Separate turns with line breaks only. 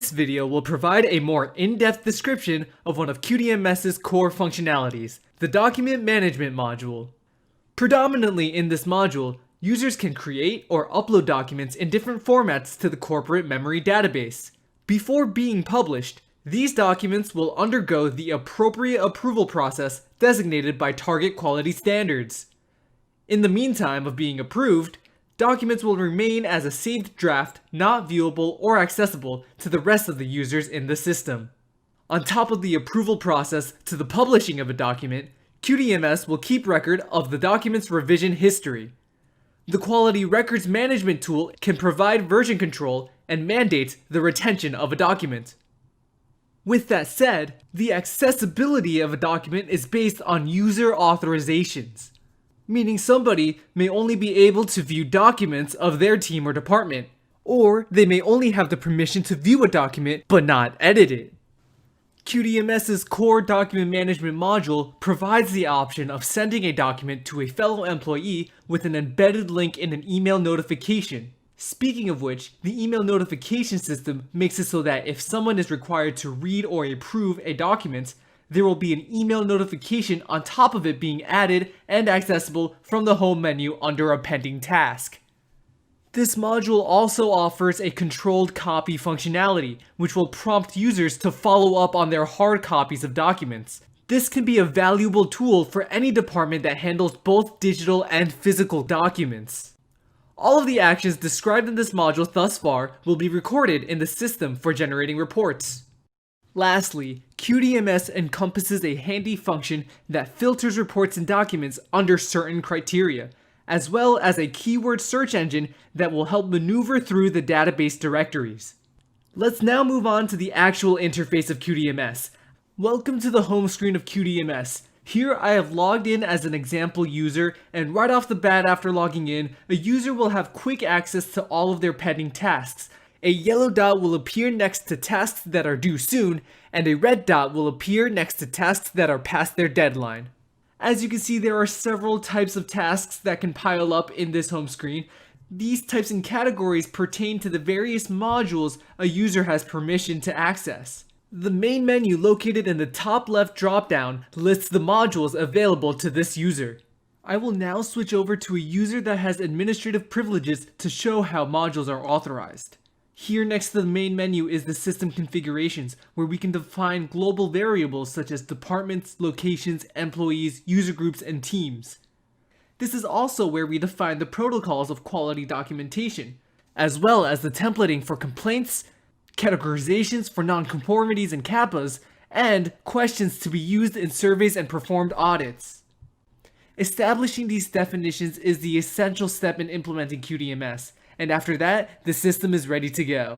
This video will provide a more in-depth description of one of QDMS's core functionalities, the Document Management module. Predominantly in this module, users can create or upload documents in different formats to the corporate memory database. Before being published, these documents will undergo the appropriate approval process designated by target quality standards. In the meantime of being approved, documents will remain as a saved draft, not viewable or accessible to the rest of the users in the system. On top of the approval process to the publishing of a document, QDMS will keep record of the document's revision history. The Quality Records Management tool can provide version control and mandate the retention of a document. With that said, the accessibility of a document is based on user authorizations, meaning somebody may only be able to view documents of their team or department, or they may only have the permission to view a document but not edit it. QDMS's core document management module provides the option of sending a document to a fellow employee with an embedded link in an email notification. Speaking of which, the email notification system makes it so that if someone is required to read or approve a document, there will be an email notification on top of it being added and accessible from the home menu under a pending task. This module also offers a controlled copy functionality, which will prompt users to follow up on their hard copies of documents. This can be a valuable tool for any department that handles both digital and physical documents. All of the actions described in this module thus far will be recorded in the system for generating reports. Lastly, QDMS encompasses a handy function that filters reports and documents under certain criteria, as well as a keyword search engine that will help maneuver through the database directories. Let's now move on to the actual interface of QDMS. Welcome to the home screen of QDMS. Here I have logged in as an example user, and right off the bat after logging in, a user will have quick access to all of their pending tasks. A yellow dot will appear next to tasks that are due soon, and a red dot will appear next to tasks that are past their deadline. As you can see, there are several types of tasks that can pile up in this home screen. These types and categories pertain to the various modules a user has permission to access. The main menu located in the top left dropdown lists the modules available to this user. I will now switch over to a user that has administrative privileges to show how modules are authorized. Here next to the main menu is the system configurations, where we can define global variables such as departments, locations, employees, user groups, and teams. This is also where we define the protocols of quality documentation, as well as the templating for complaints, categorizations for nonconformities and CAPAs, and questions to be used in surveys and performed audits. Establishing these definitions is the essential step in implementing QDMS, and after that, the system is ready to go.